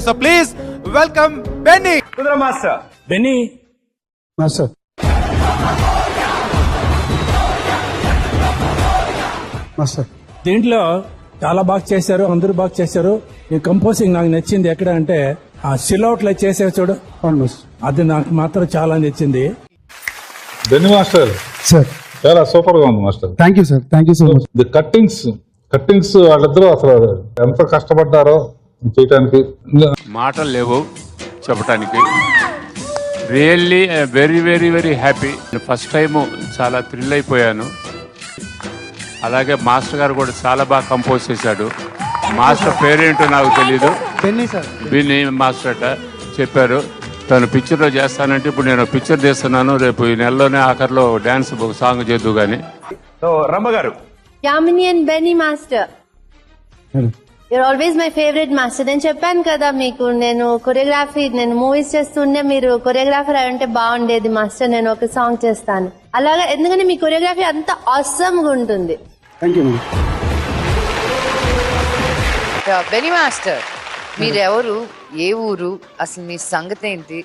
So please welcome Benny. Kudra Master. Benny. Master. Master. దీంట్లో చాలా బాగా చేశారు, అందరూ బాగా చేశారు. ఈ కంపోజింగ్ నాకు నచ్చింది ఎక్కడ అంటే ఆ సిలౌట్లో చేసే చూడు, అది నాకు మాత్రం చాలా నచ్చింది. బెన్నీ మాస్టర్ సార్ చాలా సూపర్ గా ఉంది master. Thank you sir, thank you so much. The cuttings వాళ్ళిద్దరూ అసలు ఎంత కష్టపడ్డారో చేయటానికి మాటలు లేవు చెప్పడానికి. Really very very very happy. First time చాలా థ్రిల్ అయిపోయాను. అలాగే మాస్టర్ గారు కూడా చాలా బాగా కంపోజ్ చేశాడు. మాస్టర్ పేరేంటో నాకు తెలీదు, బిన్నీ మాస్టర్ అట చెప్పారు. తను పిక్చర్లో చేస్తానంటే ఇప్పుడు నేను పిక్చర్ చేస్తున్నాను. రేపు ఈ నెలలోనే ఆఖరిలో డాన్స్ సాంగ్ చేద్దు గానీ. సో రమ్మ గారు. Yamini and Benny master, you're always my favourite master. నేను చెప్పాను కదా మీకు, నేను మూవీస్ చేస్తుండే మీరు కొరియోగ్రాఫర్ అయి ఉంటే బాగుండేది మాస్టర్, నేను ఒక సాంగ్ చేస్తాను అలాగా. ఎందుకంటే మీ కొరియోగ్రఫీ అంత ఆసమ్ గా ఉంటుంది. బెన్నీ మాస్టర్, మీరెవరు, ఏ ఊరు, అసలు మీ సంగతి ఏంటి?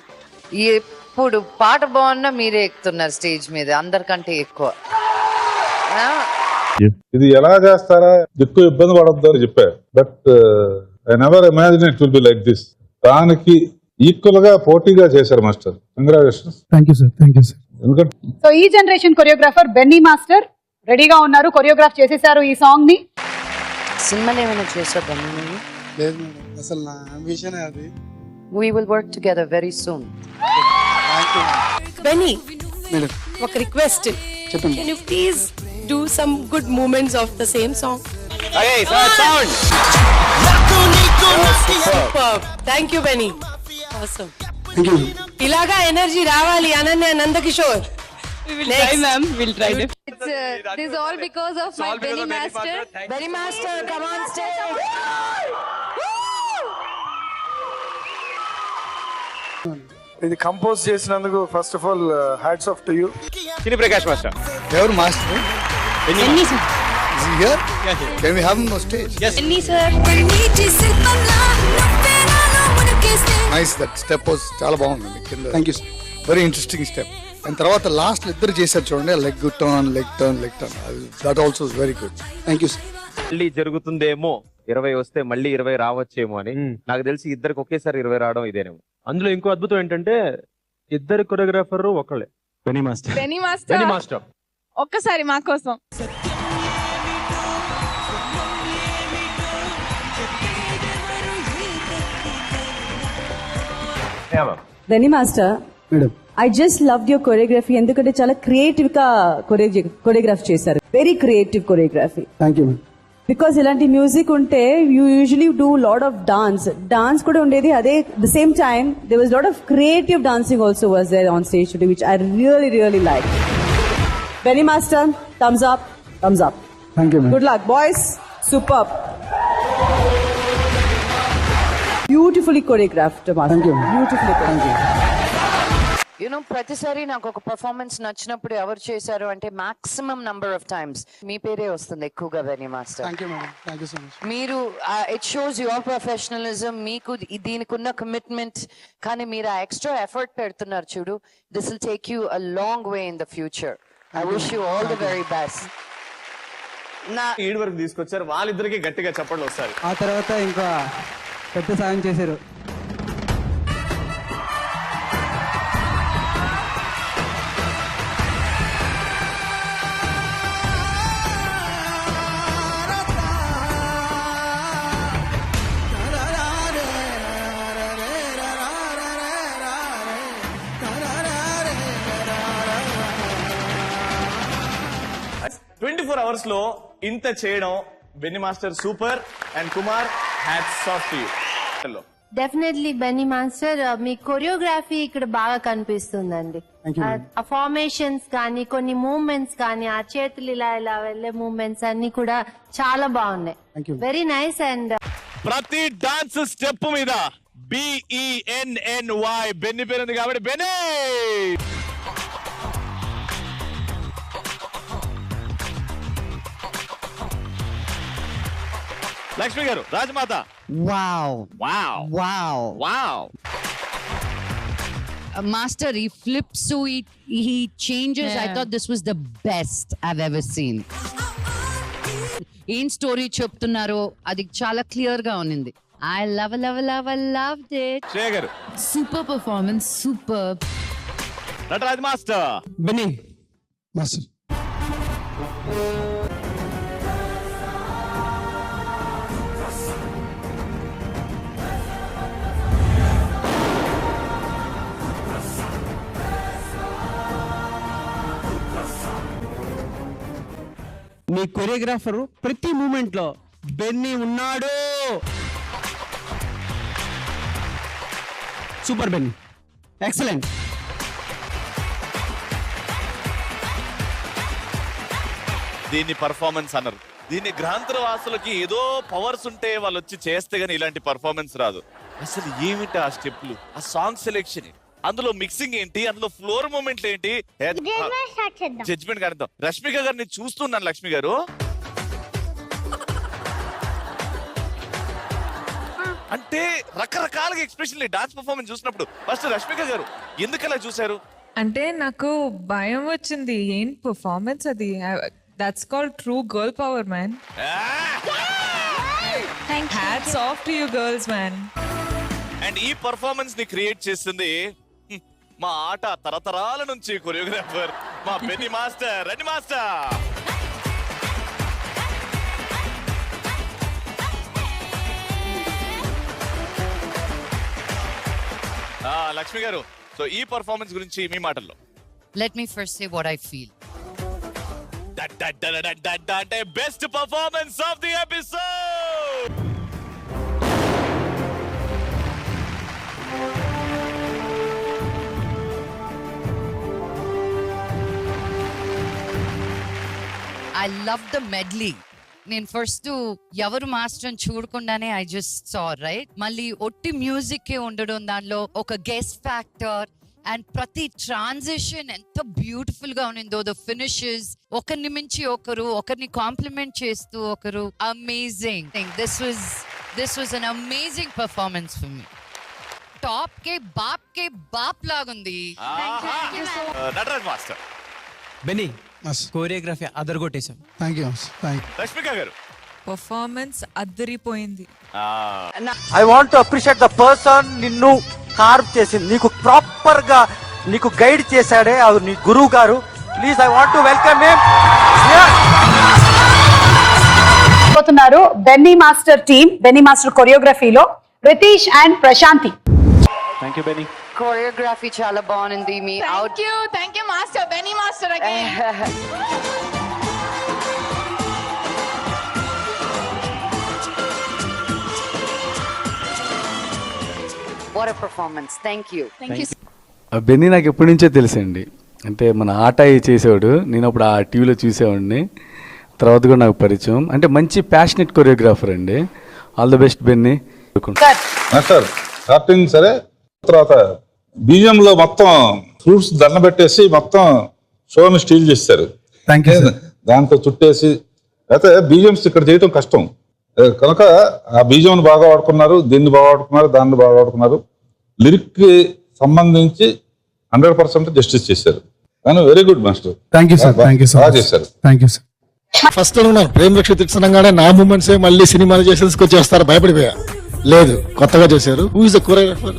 ఎప్పుడు పాట బాగున్నా మీరే ఎక్కుతున్నారు స్టేజ్ మీద అందరికంటే ఎక్కువ. ఇది ఎలా చేస్తారా, ఎక్కువ ఇబ్బంది పడద్దు అని చెప్పా. But I never imagine it will be like this. దానికి ఈక్వల్ గా పోటీగా చేశారు master. Congratulations. Thank you sir, thank you sir. ఎందుకంటే సో ఈ జనరేషన్ కొరియోగ్రాఫర్ బెన్నీ మాస్టర్ రెడీగా ఉన్నారు, కొరియోగ్రాఫ్ చేసేసారు ఈ సాంగ్ ని. సినిమాలు ఏమైనా చేశారు బెన్నీ? లేదు మేడం, అసలు నా అంబిషన్ అది. We will work together very soon. Benny, madam ఒక రిక్వెస్ట్. చెప్పండి. Can you please do some good moments of the same song? Okay, so sound. Superb. Thank you, Benny. Awesome. Thank you. ఇలాగా energy రావాలి Ananya Nandakishore. We will try, ma'am. We'll try. It's this is all because of my Benny master. Benny Master, come on stage. ఇది compose చేసినందుకు first of all hats off to you. Chini Prakash Master. ఎవరు మాస్టర్? Benny sir. Here can we have him on stage? Benny sir. Nice, that step was చాలా బాగుంది కింద. Thank you. Very interesting step. And తర్వాత last ఇద్దరు చేశారు చూడండి, leg turn. That also is very good. Thank you sir. మళ్ళీ జరుగుతుందేమో 20 వస్తే మళ్ళీ 20 రావచ్చేమో అని. నాకు తెలిసి ఇద్దరికి ఒకేసారి 20 రావడం ఇదేనేమో. అందులో ఇంకో అద్భుతం ఏంటంటే ఇద్దరు కొరియోగ్రాఫర్ ఒకళ్ళే. బెన్నీ మాస్టర్ ఒక్కసారి మా కోసం. Benny Master, madam I just loved your choreography. ఎందుకంటే చాలా క్రియేటివ్ గా కొరియోగ్రాఫ్ చేశారు. Very creative choreography. Thank you madam. Because ఇలాంటి మ్యూజిక్ ఉంటే you usually do lot of dance కూడా ఉండేది. అదే the same time there was lot of creative dancing also was there on stage today, which I really like. Benny Master, thumbs up. Thank you madam. Good luck, boys. Superb. Beautifully choreographed, Master. Thank you. Beautifully choreographed. ప్రతిసారి నాకు ఒక performance నచ్చినప్పుడు ఎవరు చేశారు అంటే maximum number of times మీ పేరే వస్తుంది ఎక్కువగా Benny master. Thank you madam. Thank you so much. మీరు ఇట్ షోస్ యువర్ ప్రొఫెషనలిజం, మీకు దీనికి ఉన్న కమిట్మెంట్. కానీ మీరు ఆ ఎక్స్ట్రా ఎఫర్ట్ పెడుతున్నారు చూడు, this will take you a long way in the future. I wish you all the very best. నా ఈడ్ వరకు తీసుకొచ్చారు, వాళ్ళిద్దరికి గట్టిగా చప్పట్లు వస్తారు. ఆ తర్వాత ఇంకా పెద్ద సాయం చేశారు. అవర్స్ లో ఇంత చేయడం Benny master super. And Kumar, hats off to you. Definitely Benny master, మీ కొరియోగ్రఫీ ఇక్కడ బాగా కనిపిస్తుందండి. ఆ ఫార్మేషన్స్ కానీ, కొన్ని మూవ్మెంట్స్ కానీ, ఆ చేతులు ఇలా వెళ్లే మూవ్మెంట్స్ అన్ని కూడా చాలా బాగున్నాయి. Very nice. అండ్ ప్రతి డాన్స్ స్టెప్ మీద BENNY బెన్నీ పేరుంది కాబట్టి బెన్నీ. లక్ష్మి గారు రాజమాత. Wow wow wow wow. Master ఈ flips he changes. I thought this was the best I've ever seen. ఏం స్టోరీ చెప్తున్నారో అది చాలా క్లియర్ గా ఉన్నింది. I loved it. శ్రేయ గారు. Super performance, super. Nataraj master. Benny master. మీ కొరియోగ్రాఫర్ ప్రతి మూమెంట్ లో బెన్నీ ఉన్నాడు. Super Benny, excellent. దీన్ని పర్ఫార్మెన్స్ అన్నారు. దీన్ని గ్రాంతర వాసులకి ఏదో పవర్స్ ఉంటే వాళ్ళు వచ్చి చేస్తే గానీ ఇలాంటి పర్ఫార్మెన్స్ రాదు. అసలు ఏమిటి ఆ స్టెప్లు, ఆ సాంగ్ సెలెక్షన్, అందులో మిక్సింగ్ ఏంటి, అందులో ఫ్లోర్ మూమెంట్లు ఏంటి, జడ్జ్మెంట్ కాదు. రష్మిక గారిని చూస్తున్నాను లక్ష్మి గారు. అంటే రకరకాలుగా ఎక్స్ప్రెషన్ డాన్స్ పర్ఫార్మెన్స్ చూసినప్పుడు ఫస్ట్ రష్మిక గారు ఎందుకలా చూసారు? అంటే నాకు భయం వచ్చింది. ఏం పర్ఫార్మెన్స్ అది. That's called true girl power man. Hats off to you girls man. And ఈ పర్ఫార్మెన్స్ ని క్రియేట్ చేస్తుంది మా ఆట తరతరాల నుంచి కొరియోగ్రాఫర్ మా బెన్నీ మాస్టర్. రండి మాస్టర్. లక్ష్మి గారు, సో ఈ పర్ఫార్మెన్స్ గురించి మీ మాటల్లో. Let me first say what I feel. అంటే best performance of the episode. I love the medley. నేను ఫస్ట్ ఎవరు మాస్టర్ అని చూడకుండానే ఐ జస్ట్ సా రైట్. మళ్ళీ ఒట్టి మ్యూజిక్ ఉండడం, దానిలో ఒక గెస్ట్ ఫ్యాక్టర్ అండ్ ప్రతి ట్రాన్సిషన్ ఎంత బ్యూటిఫుల్ గా ఉన్నిందో. ద ఫినిషెస్ ఒకరిని మించి ఒకరు, ఒకరిని కాంప్లిమెంట్ చేస్తూ ఒకరు. Amazing. This was an amazing performance for me. Top కే బాప్ లాగుంది. నటరాజ్ మాస్టర్. బెన్నీ కోరియోగ్రఫీ అదరగొట్టేశాం. Thank you. Rashmika garu. Performance అద్దరిపోయింది. I want to appreciate the person నిన్ను కార్వ్ చేసింది, నీకు ప్రాపర్ గా నీకు గైడ్ చేశాడే, అది నీ గురువు గారు. Please I want to welcome him. పోతున్నారు Benny master team. Benny master కొరియోగ్రఫీలో Ritesh and Prashanti. Thank you Benny. Choreography చాలా బాగుంది. మీ out. Thank you master. Benny master again. What a performance. Thank you. Benny నాకు ఎప్పటి నుంచో తెలుసండి. అంటే మన ఆట చేసేవాడు, నేను అప్పుడు ఆ టీవీలో చూసేవాడిని. తర్వాత కూడా నాకు పరిచయం. అంటే మంచి ప్యాషనెట్ కొరియోగ్రాఫర్ అండి. All the best Benny. Master starting సరే, తర్వాత బీజం లో మొత్తం ఫ్రూట్స్ దండ పెట్టేసి మొత్తం షోని స్టీల్ చేస్తారు. దాంతో చుట్టేసి, అయితే బీజమ్స్ ఇక్కడ చేయటం కష్టం కనుక ఆ బీజం బాగా వాడుకున్నారు, దీన్ని బాగా వాడుకున్నారు, దాన్ని బాగా వాడుకున్నారు. లిరిక్ కి సంబంధించి 100% జస్టిస్ చేశారు. కానీ very good master. Thank you sir. Thank you sir. బాగా చేశారు. Thank you sir. ఫస్ట్ అనుకున్నాను ప్రేమ రక్ష తిట్టనగానే నా మూమెంట్స్ మళ్ళీ సినిమాలు చేసేసుకొచ్చేస్తారు, భయపడిపోయా. లేదు, కొత్తగా చేశారు. Who is the choreographer?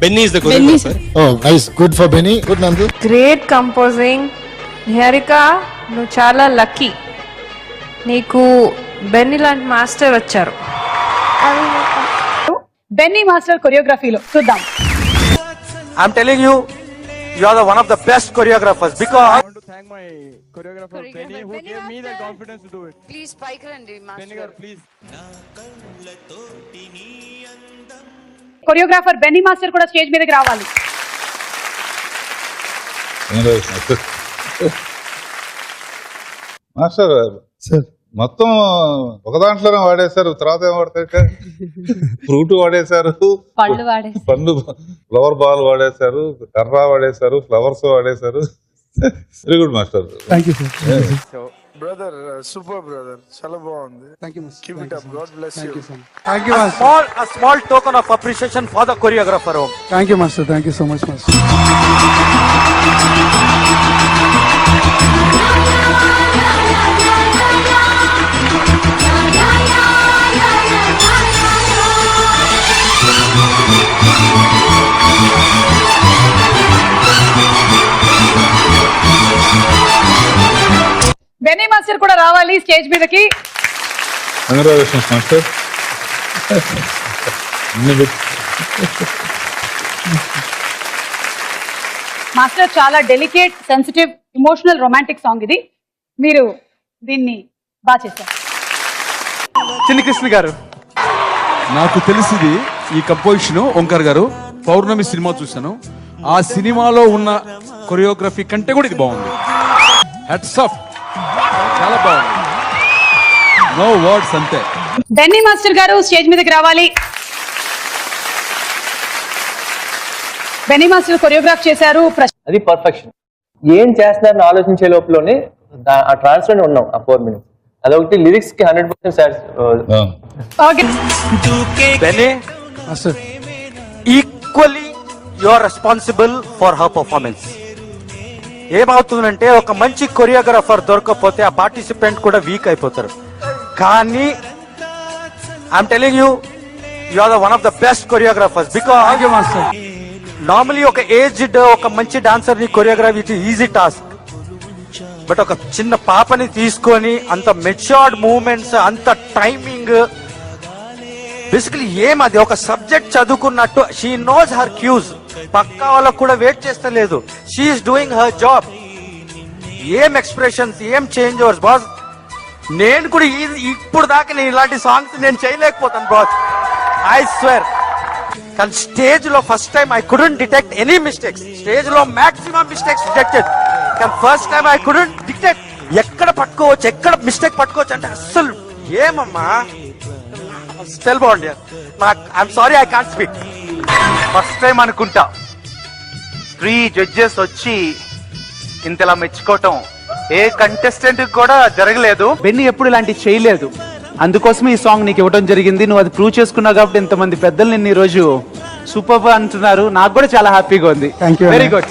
Benny is the choreographer. Oh nice, good for Benny. Good Nandu. Great composing. Niharika, నువ్వు చాలా లక్కీ. నీకు బెన్నీ లాంటి మాస్టర్ వచ్చారు. బెన్నీ మాస్టర్ కొరియోగ్రఫీలో చూద్దాం. I'm telling you, you are the one of the best choreographers because Thank my choreographer Benny who gave me the confidence to do it. Please పైకి రండి master. Please. Choreographer Benny master కూడా stage మీదకి రావాలి. Master sir మొత్తం ఒక దాంట్లోనే వాడేశారు. తర్వాత ఏం వాడతారు? ఫ్రూట్ వాడేశారు, పండు ఫ్లవర్ బాల్ వాడేశారు, కర్ర వాడేశారు, ఫ్లవర్స్ వాడేశారు. Very good master. Thank you sir. Brother super brother, చాలా బాగుంది. Thank you keep it up, God bless you. A small token of appreciation for the choreographer. Thank you master, thank you so much master. Benny master కూడా రావాలి stage మీదకి. Congratulations master. Master చాలా delicate, sensitive, emotional, romantic song ఇది. మీరు దీన్ని బాగా చేశారు. చిన్ని కృష్ణ గారు, నాకు తెలిసింది ఈ కంపోజిషన్ ఓంకార్ గారు పౌర్ణమి సినిమా చూశాను. ఆ సినిమాలో ఉన్న కొరియోగ్రఫీ కంటే కూడా ఇది బాగుంది. హెడ్స్ ఆఫ్, చాలా బాగుంది. నో వర్డ్స్, అంతే. బెన్నీ మాస్టర్ గారు స్టేజ్ మీదకి రావాలి. బెన్నీ మాస్టర్ కొరియోగ్రాఫ్ చేశారు. అది పర్ఫెక్షన్. ఏం చేస్తున్నారని ఆలోచించే లోపలనే ఆ ట్రాన్స్ లోనే ఉన్నాం ఆ 4 minutes. అదొకటి లిరిక్స్ కి 100% Benny equally you are responsible for her performance. ఏమవుతుందంటే ఒక మంచి కొరియోగ్రాఫర్ దొరకకపోతే ఆ పార్టిసిపెంట్ కూడా వీక్ అయిపోతారు. కానీ I'm telling you, you are one of the best choreographers. Because normally ఒక ఏజ్డ్ ఒక మంచి డాన్సర్ ని choreography it easy task. But ఒక చిన్న పాపని తీసుకొని అంత మెచ్యూర్డ్ మూవ్మెంట్స్, అంత టైమింగ్, బేసికలీ అది ఒక సబ్జెక్ట్ చదువుకున్నట్టు షీ నోస్ హర్ క్యూస్. పక్కా వాళ్ళకు కూడా వెయిట్ చేస్తలేదు. She's doing her job. ఏం ఎక్స్ప్రెషన్స్, ఏం చేంజ్ ఓవర్స్ బాస్. నేను కూడా ఇప్పుడు దాకా నేను ఇలాంటి సాంగ్స్ నేను చేయలేకపోతాను బాస్, ఐ స్వేర్. కానీ స్టేజ్ లో first time I couldn't detect any mistakes. Stage లో మాక్సిమం మిస్టేక్స్ డిటెక్టెడ్. కానీ first time I couldn't detect ఎక్కడ పట్టుకోవచ్చు, ఎక్కడ మిస్టేక్ పట్టుకోవచ్చు అంటే అస్సలు ఏమమ్మా స్టెల్ బాగుంది. I'm sorry I can't speak. First time అనుకుంటా 3 judges వచ్చి ఇంతలా మెచ్చుకోవటం ఏ కంటెస్టెంట్ కూడా జరగలేదు. బెన్నీ ఎప్పుడు ఇలాంటి చేయలేదు. అందుకోసం ఈ సాంగ్ నీకు ఇవ్వడం జరిగింది. నువ్వు అది ప్రూవ్ చేసుకున్నావు కాబట్టి ఇంతమంది పెద్దలు నిన్ను ఈ రోజు సూపర్ అంటున్నారు. నాకు కూడా చాలా హ్యాపీగా ఉంది. Very good.